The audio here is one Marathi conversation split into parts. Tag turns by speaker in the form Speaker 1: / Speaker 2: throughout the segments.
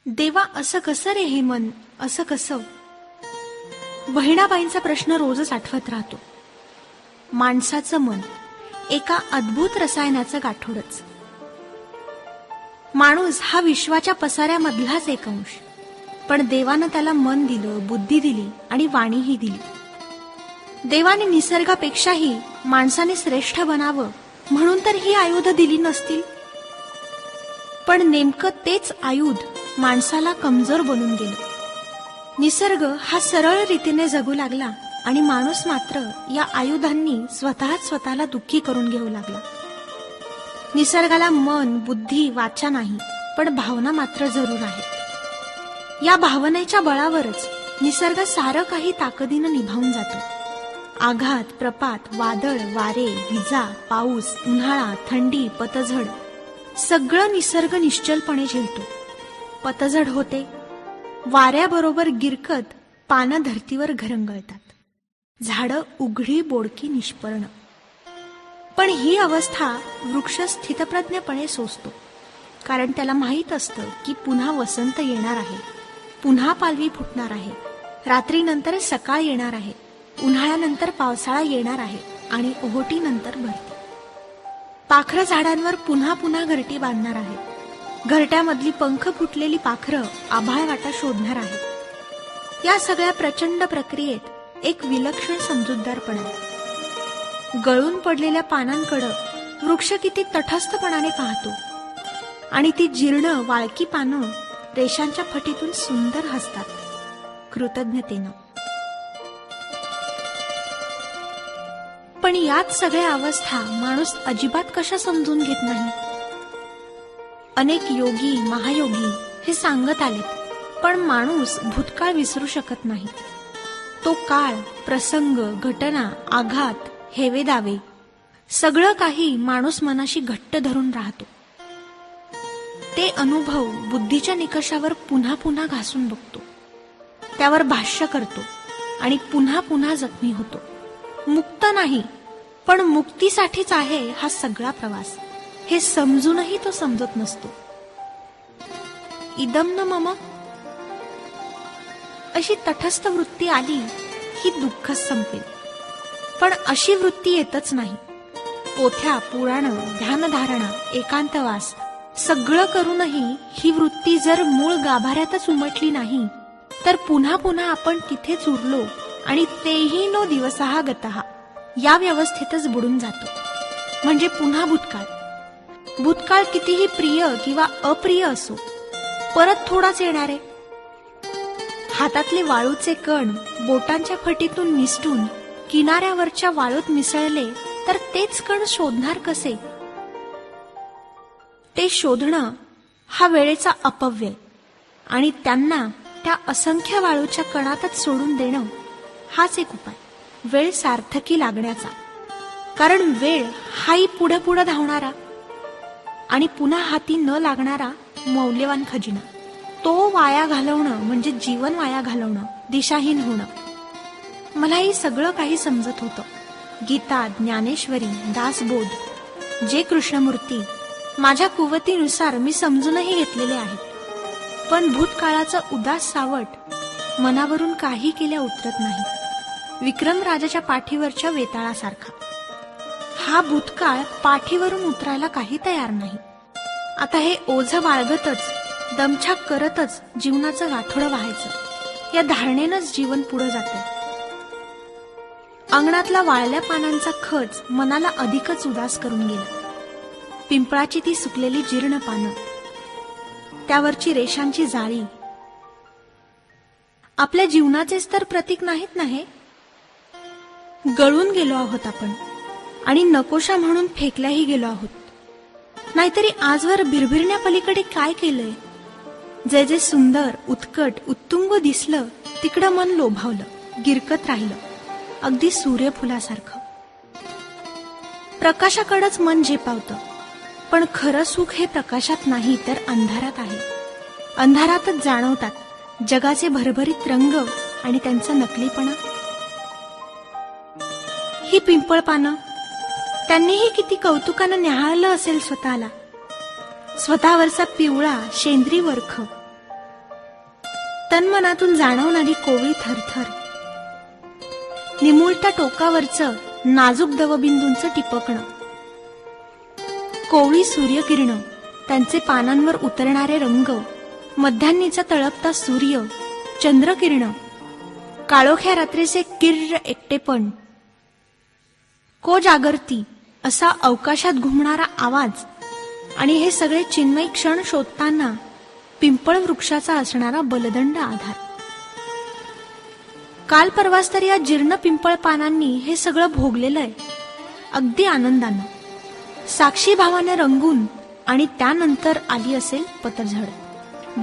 Speaker 1: देवा असं कसं रे हे मन, असं कसं? बहिणाबाईंचा प्रश्न रोजच आठवत राहतो. माणसाचं मन एका अद्भुत रसायनाचं गाठोडच. माणूस हा विश्वाच्या पसाऱ्यामधलाच एक अंश, पण देवानं त्याला मन दिलं, बुद्धी दिली आणि वाणीही दिली. देवाने निसर्गापेक्षाही माणसाने श्रेष्ठ बनावं म्हणून तर ही आयुध दिली नसतील. पण नेमकं तेच आयुध माणसाला कमजोर बनून गेलं. निसर्ग हा सरळ रीतीने जगू लागला आणि माणूस मात्र या आयुधांनी स्वतःला दुःखी करून घेऊ लागला. निसर्गाला मन, बुद्धी, वाचा नाही, पण भावना मात्र जरूर आहे. या भावनेच्या बळावरच निसर्ग सारं काही ताकदीनं निभावून जातो. आघात, प्रपात, वादळ, वारे, विजा, पाऊस, उन्हाळा, थंडी, पतझड सगळं निसर्ग निश्चलपणे झेलतो. पतझड होते, वाऱ्याबरोबर गिरकत पानं धरतीवर घरंगळतात, झाडं उघडी बोडकी निष्पर्ण. पण ही अवस्था वृक्ष स्थितप्रज्ञपणे सोसतो, कारण त्याला माहीत असतं की पुन्हा वसंत येणार आहे, पुन्हा पालवी फुटणार आहे, रात्रीनंतर सकाळ येणार आहे, उन्हाळ्यानंतर पावसाळा येणार आहे आणि ओहोटीनंतर भरती. पाखरं झाडांवर पुन्हा पुन्हा घरटी बांधणार आहेत. घरट्यामधली पंख फुटलेली पाखरं आभाळ वाटा शोधणार आहेत. या सगळ्या प्रचंड प्रक्रियेत एक विलक्षण समजूतदारपणा आहे. गळून पडलेल्या पानांकडे वृक्ष किती तटस्थपणाने पाहतो आणि ती जीर्ण वाळकी पानं रेषांच्या फटीतून सुंदर हसतात कृतज्ञतेनं. पण यात सगळ्या अवस्था माणूस अजिबात कशा समजून घेत नाही. अनेक योगी, महायोगी हे सांगत आलेत, पण माणूस भूतकाळ विसरू शकत नाही. तो काळ, प्रसंग, घटना, आघात, हेवेदावे सगळं काही माणूस मनाशी घट्ट धरून राहतो. ते अनुभव बुद्धीच्या निकषावर पुन्हा पुन्हा घासून बघतो, त्यावर भाष्य करतो आणि पुन्हा पुन्हा जखमी होतो. मुक्त नाही, पण मुक्तीसाठीच आहे हा सगळा प्रवास, हे समजूनही तो समजत नसतो. इदम न मम अशी तटस्थ वृत्ती आली की दुःखच संपेल. पण अशी वृत्ती येतच नाही. पोथ्या, पुराण, ध्यानधारणा, एकांतवास सगळं करूनही ही वृत्ती जर मूळ गाभाऱ्यातच उमटली नाही, तर पुन्हा पुन्हा आपण तिथेच उरलो आणि तेही नो दिवसहा गतहा या व्यवस्थेतच बुडून जातो. म्हणजे पुन्हा भूतकाळ. भूतकाळ कितीही प्रिय किंवा अप्रिय असो, परत थोडाच येणार आहे. हातातले वाळूचे कण बोटांच्या फटीतून निसटून किनाऱ्यावरच्या वाळूत मिसळले तर तेच कण शोधणार कसे? ते शोधणं हा वेळेचा अपव्यय आणि त्यांना त्या असंख्य वाळूच्या कणातच सोडून देणं हाच एक उपाय, वेळ सार्थकी लागण्याचा. कारण वेळ हाही पुढे पुढे धावणारा आणि पुन्हा हाती न लागणारा मौल्यवान खजिना. तो वाया घालवणं म्हणजे जीवन वाया घालवणं, दिशाहीन होणं. मलाही सगळं काही समजत होतं. गीता, ज्ञानेश्वरी, दासबोध, जे कृष्णमूर्ती माझ्या कुवतीनुसार मी समजूनही घेतलेले आहेत. पण भूतकाळाचं उदास सावट मनावरून काही केल्या उतरत नाही. विक्रम राजाच्या पाठीवरच्या वेताळासारखा हा भूतकाळ पाठीवरून उतरायला काही तयार नाही. आता हे ओझं बाळगतच, दमछाक करतच जीवनाचं गाठोडं व्हायचं, या धारणेनंच जीवन पुढे जाते. अंगणातला वाळल्या पानांचा खच मनाला अधिकच उदास करून गेला. पिंपळाची ती सुकलेली जीर्ण पानं, त्यावरची रेषांची जाळी आपल्या जीवनाचेच तर प्रतीक नाहीत ना हे? गळून गेलो आहोत आपण आणि नकोशा म्हणून फेकल्याही गेलो आहोत. नाहीतरी आजवर भिरभिरण्यापलीकडे काय केलंय? जे जे सुंदर, उत्कट, उत्तुंग दिसलं तिकडं मन लोभावलं, गिरकत राहिलं, अगदी सूर्यफुलासारखं. प्रकाशाकडंच मन झेपावतं, पण खरं सुख हे प्रकाशात नाही तर अंधारात आहे. अंधारातच जाणवतात जगाचे भरभरीत रंग आणि त्यांचा नकलीपणा. ही पिंपळ पानं, त्यांनीही किती कौतुकानं न्याहाळलं असेल स्वतःला. स्वतःवरचा पिवळा शेंद्री वर्ख, तन्मनातून जाणवणारी कोवळी थरथर, निमुळत्या टोकावरचं नाजूक दवबिंदूंचं टिपकणं, कोवळी सूर्यकिरणं, त्यांचे पानांवर उतरणारे रंग, मध्यान्नीचा तळपता सूर्य, चंद्रकिरणं, काळोख्या रात्रीचे किर्र एकटेपण, को जागरती असा अवकाशात घुमणारा आवाज आणि हे सगळे चिन्मय क्षण शोधताना पिंपळ वृक्षाचा असणारा बलदंड आधार. काल परवाच तर या जीर्ण पिंपळ पानांनी हे सगळं भोगलेलं आहे, अगदी आनंदानं, साक्षी भावाने रंगून. आणि त्यानंतर आली असेल पतझड,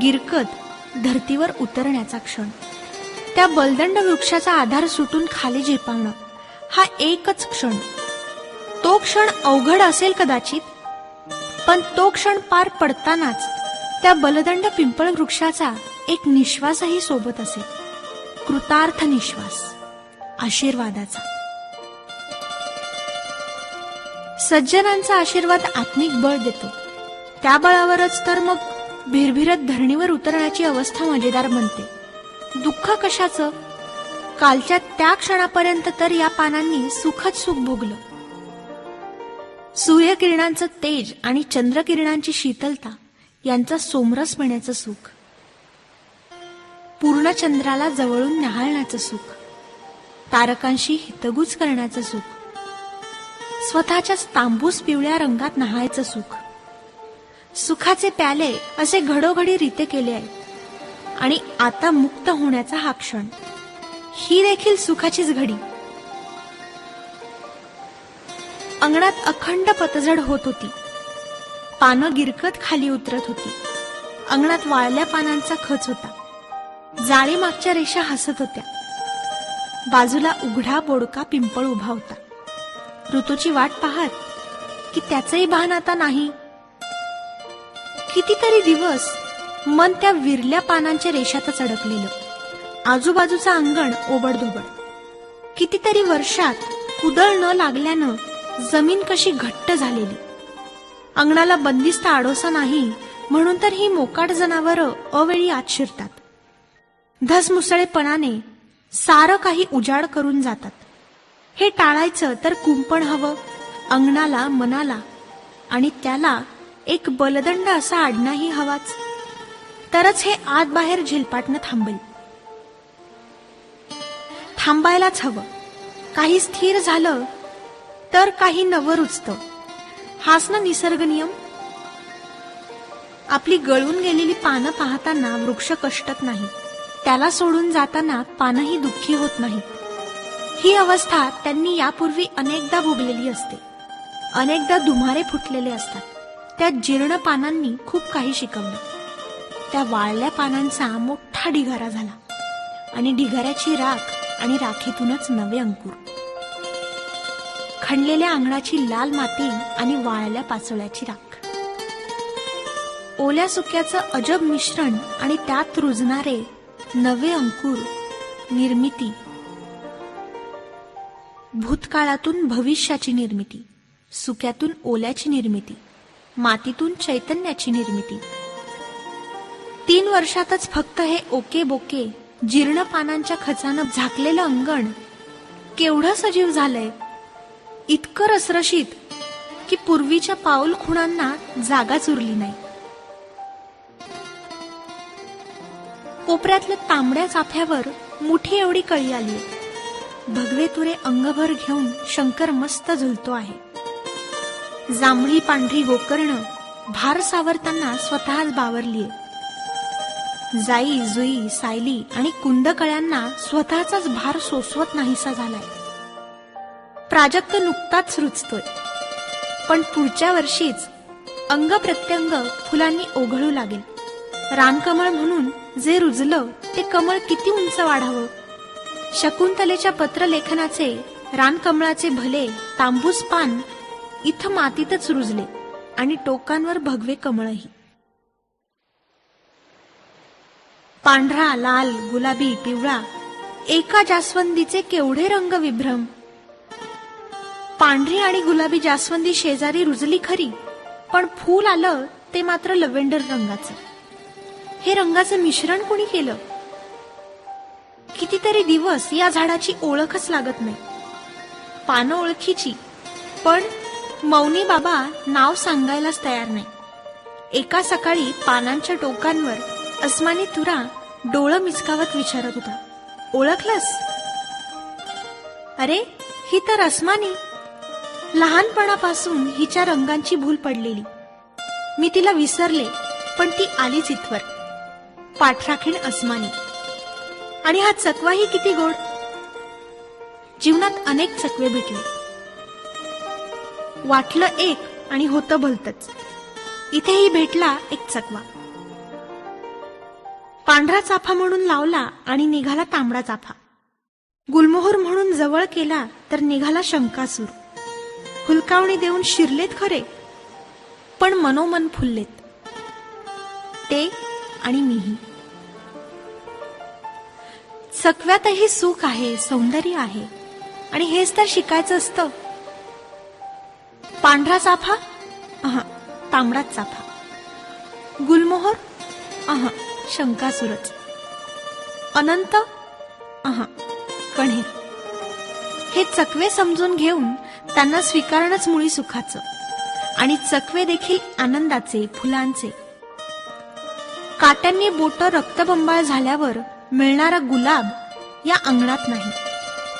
Speaker 1: गिरकत धर्तीवर उतरण्याचा क्षण. त्या बलदंड वृक्षाचा आधार सुटून खाली झेपावणं हा एकच क्षण. तो क्षण अवघड असेल कदाचित, पण तो क्षण पार पडतानाच त्या बलदंड पिंपळ वृक्षाचा एक निश्वासही सोबत असेल, कृतार्थ निश्वास, आशीर्वादाचा. सज्जनांचा आशीर्वाद आत्मिक बळ देतो. त्या बळावरच तर मग भिरभिरत धरणीवर उतरण्याची अवस्था मजेदार बनते. दुःख कशाचं? कालच्या त्या क्षणापर्यंत तर या पानांनी सुखच सुख भोगलं. सूर्यकिरणांचं तेज आणि चंद्रकिरणांची शीतलता यांचा सोमरसपणाचं सुख, पूर्ण चंद्राला जवळून न्याहाळण्याचं सुख, तारकांशी हितगुज करण्याचं सुख, स्वतःच्याच तांबूस पिवळ्या रंगात न्हाहायचं सुख. सुखाचे प्याले असे घडोघडी रीते केले आहेत आणि आता मुक्त होण्याचा हा क्षण, ही देखील सुखाचीच घडी. अंगणात अखंड पतझड होत होती. पानं गिरकत खाली उतरत होती. अंगणात वाळल्या पानांचा खच होता. जाळी मागच्या रेषा हसत होत्या. बाजूला उघडा बोडका पिंपळ उभा होता. ऋतूची वाट पाहत की त्याचंही भान आता नाही. कितीतरी दिवस मन त्या विरल्या पानांच्या रेषातच अडकलेलं. आजूबाजूचं अंगण ओबडधोबड. कितीतरी वर्षात कुदळ न लागल्यानं जमीन कशी घट्ट झालेली. अंगणाला बंदिस्त आडोसा नाही म्हणून तर ही मोकाट जनावरं अवेळी आत शिरतात. धसमुसळेपणाने सारं काही उजाड करून जातात. हे टाळायचं तर कुंपण हवं अंगणाला, मनाला, आणि त्याला एक बलदंड असा आडणाही हवाच. तरच हे आत बाहेर झिलपाटणं थांबेल. थांबायलाच हवं. काही स्थिर झालं तर काही नवं रुजतं. हाच ना निसर्ग नियम. आपली गळून गेलेली पानं पाहताना वृक्ष कष्टत नाही. त्याला सोडून जाताना पानंही दुःखी होत नाहीत. ही अवस्था त्यांनी यापूर्वी अनेकदा भोगलेली असते. अनेकदा धुमारे फुटलेले असतात. त्या जीर्ण पानांनी खूप काही शिकवलं. त्या वाळल्या पानांचा मोठा ढिगारा झाला आणि ढिगाऱ्याची राख आणि राखीतूनच नवे अंकुर. खणलेल्या अंगणाची लाल माती आणि वाळल्या पाचोळ्याची राख, ओल्या सुक्याचं अजब मिश्रण आणि त्यात रुजणारे नवे अंकुर, निर्मिती. भूतकाळातून भविष्याची निर्मिती, सुक्यातून ओल्याची निर्मिती, मातीतून चैतन्याची निर्मिती. 3 वर्षातच फक्त हे ओके बोके जीर्ण पानांच्या खचानं झाकलेलं अंगण केवढं सजीव झालंय. इतकं रसरशीत की पूर्वीच्या पाऊल खुणांना जागाच उरली नाही. कोपऱ्यातल्या तांबड्या चाफ्यावर मुठी एवढी कळी आली. भगवे तुरे अंगभर घेऊन शंकर मस्त झुलतो आहे. जांभळी पांढरी गोकर्ण भार सावरताना स्वतःच बावरलीये. जाई, जुई, सायली आणि कुंदकळ्यांना स्वतःचाच भार सोसवत नाहीसा झालाय. प्राजक्त नुकताच रुजतोय, पण पुढच्या वर्षीच अंग प्रत्यंग फुलांनी ओघळू लागेल. रानकमळ म्हणून जे रुजलं ते कमळ किती उंच वाढावं. शकुंतलेच्या पत्रलेखनाचे रानकमळाचे भले तांबूस पान इथं मातीतच रुजले आणि टोकांवर भगवे कमळही. पांढरा, लाल, गुलाबी, पिवळा एका जास्वंदीचे केवढे रंग विभ्रम. पांढरी आणि गुलाबी जास्वंदी शेजारी रुजली खरी, पण फूल आलं ते मात्र लव्हेंडर रंगाचं. हे रंगाचं मिश्रण कोणी केलं? कितीतरी दिवस या झाडाची ओळखच लागत नाही. पानं ओळखीची, पण मौनी बाबा नाव सांगायलाच तयार नाही. एका सकाळी पानांच्या टोकांवर अस्मानी तुरा डोळं मिचकावत विचारत होता, ओळखलंस? अरे, ही तर अस्मानी. लहानपणापासून हिच्या रंगांची भूल पडलेली. मी तिला विसरले, पण ती आलीच इथवर. पाठराखीण अस्मानी. आणि हा चकवाही किती गोड. जीवनात अनेक चकवे भेटले. वाटलं एक आणि होतं भलतच. इथेही भेटला एक चकवा. पांढरा चाफा म्हणून लावला आणि निघाला तांबडा चाफा. गुलमोहर म्हणून जवळ केला तर निघाला शंकासूर. हुलकावणी देऊन शिरलेत खरे, पण मनोमन फुललेत ते आणि मीही. चकव्यातही सुख आहे, सौंदर्य आहे, आणि हेच तर शिकायचं असतं. पांढरा चाफा, तांबडाच चाफा. गुलमोहर, शंकासूरच. अनंत, कण्हेर. हे चकवे समजून घेऊन त्यांना स्वीकारणंच मुळी सुखाचं. आणि चकवे देखील आनंदाचे, फुलांचे. काट्यांनी बोटं रक्तबंबाळ झाल्यावर मिळणारा गुलाब या अंगणात नाही,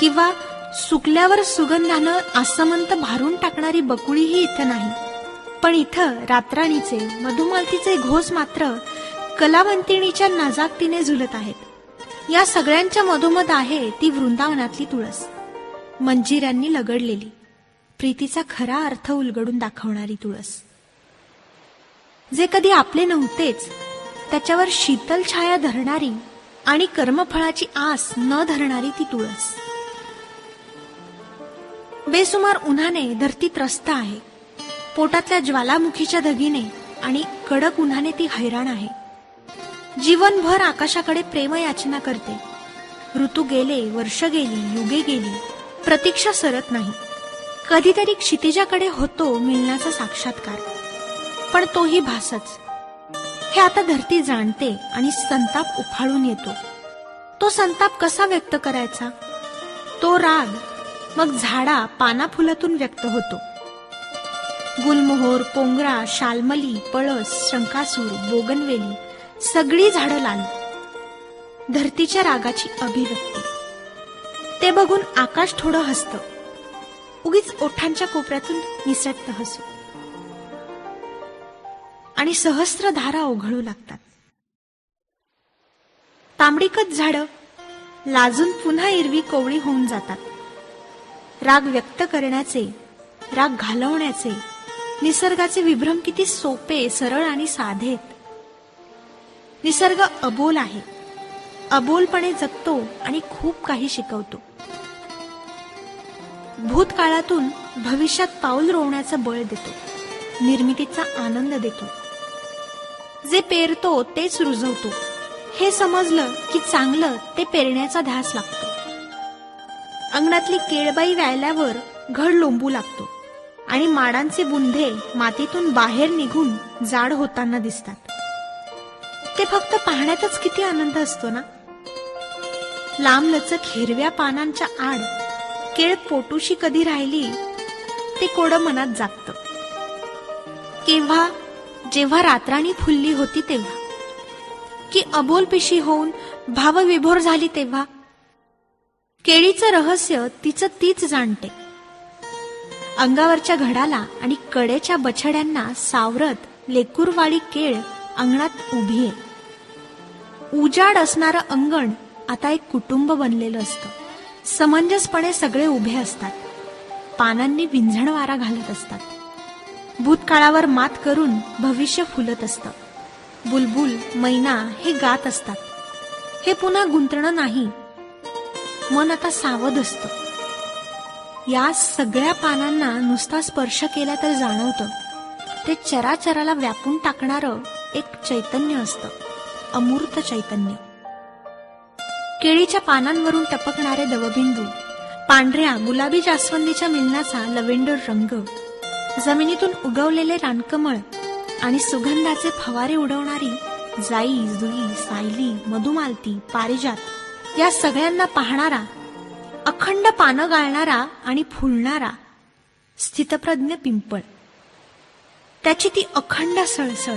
Speaker 1: किंवा सुकल्यावर सुगंधानं आसमंत भारून टाकणारी बकुळीही इथं नाही. पण इथं रातराणीचे, मधुमालतीचे घोष मात्र कलावंतिणीच्या नाजाकतीने झुलत आहेत. या सगळ्यांच्या मधोमध आहे ती वृंदावनातली तुळस, मंजिऱ्यांनी लगडलेली, प्रीतीचा खरा अर्थ उलगडून दाखवणारी तुळस. जे कधी आपले नव्हतेच त्याच्यावर शीतल छाया धरणारी आणि कर्मफळाची आस न धरणारी ती तुळस. बेसुमार उन्हाने धरती त्रस्त आहे. पोटातल्या ज्वालामुखीच्या धगीने आणि कडक उन्हाने ती हैराण आहे. जीवनभर आकाशाकडे प्रेम याचना करते. ऋतू गेले, वर्ष गेली, युगे गेली, प्रतीक्षा सरत नाही. कधीतरी क्षितिजाकडे होतो मिळण्याचा साक्षात्कार, पण तोही भासच. हे आता धरती जाणते आणि संताप उफाळून येतो. तो संताप कसा व्यक्त करायचा? तो राग मग झाडा पाना फुलातून व्यक्त होतो. गुलमोहर, पोंगरा, शालमली, पळस, शंकासूर, बोगनवेली सगळी झाडं लाल. धरतीच्या रागाची अभिव्यक्ती. ते बघून आकाश थोडं हसतं. उगीच ओठांच्या कोपऱ्यातून निसटतं हसू. आणि सहस्र धारा ओघळू लागतात. तांबडीकच झाडं लाजून पुन्हा इरवी कोवळी होऊन जातात. राग व्यक्त करण्याचे, राग घालवण्याचे निसर्गाचे विभ्रम किती सोपे, सरळ आणि साधेत. निसर्ग अबोल आहे. अबोलपणे जगतो आणि खूप काही शिकवतो. भूतकाळातून भविष्यात पाऊल रोवण्याचं बळ देतो. निर्मितीचा आनंद देतो. जे पेरतो तेच रुजवतो. हे समजलं की चांगलं ते पेरण्याचा ध्यास लागतो. अंगणातली केळबाई व्यायल्यावर घड लोंबू लागतो आणि माडांचे बुंधे मातीतून बाहेर निघून जाड होताना दिसतात. ते फक्त पाहण्यातच किती आनंद असतो ना. लांबलचक हिरव्या पानांच्या आड केळ पोटूशी कधी राहिली ते कोडं मनात जागतं. केव्हा, जेव्हा रातराणी फुलली होती तेव्हा, की अबोल पिशी होऊन भावविभोर झाली तेव्हा. केळीचं रहस्य तिचं तीच जाणते. अंगावरच्या घडाला आणि कडेच्या बछड्यांना सावरत लेकुरवाडी केळ अंगणात उभी आहे. उजाड असणारं अंगण आता एक कुटुंब बनलेलं असतं. समंजसपणे सगळे उभे असतात. पानांनी विंझण वारा घालत असतात. भूतकाळावर मात करून भविष्य फुलत असतं. बुलबुल, मैना हे गात असतात. हे पुन्हा गुंतणं नाही. मन आता सावध असतं. या सगळ्या पानांना नुसता स्पर्श केला तर जाणवतं ते चराचराला व्यापून टाकणारं एक चैतन्य असतं. अमूर्त चैतन्य. केळीच्या पानांवरून टपकणारे दवबिंदू, पांढऱ्या गुलाबी जास्वंदीच्या मिलनाचा लव्हेंडर रंग, जमिनीतून उगवलेले रानकमळ आणि सुगंधाचे फवारे उडवणारी जाई, जुई, सायली, मधुमालती, पारिजात या सगळ्यांना पाहणारा, अखंड पानं गाळणारा आणि फुलणारा स्थितप्रज्ञ पिंपळ, त्याची ती अखंड सळसळ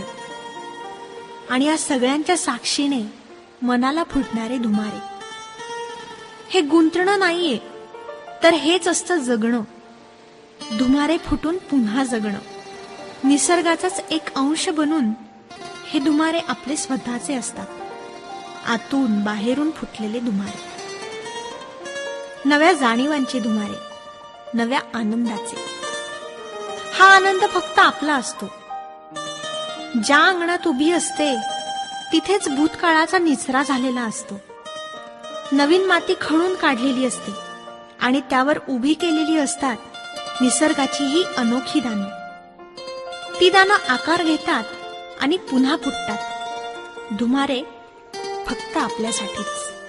Speaker 1: आणि या सगळ्यांच्या साक्षीने मनाला फुटणारे धुमारे. हे गुंतणं नाहीये, तर हेच असतं जगणं. धुमारे फुटून पुन्हा जगणं. निसर्गाचाच एक अंश बनून हे धुमारे आपले स्वतःचे असतात. आतून बाहेरून फुटलेले धुमारे. नव्या जाणीवांचे धुमारे, नव्या आनंदाचे. हा आनंद फक्त आपला असतो. ज्या अंगणात उभी असते तिथेच भूतकाळाचा निचरा झालेला असतो. नवीन माती खणून काढलेली असते आणि त्यावर उभी केलेली असतात निसर्गाची ही अनोखी दानं. ती दानं आकार घेतात आणि पुन्हा फुटतात. धुमारे फक्त आपल्यासाठीच.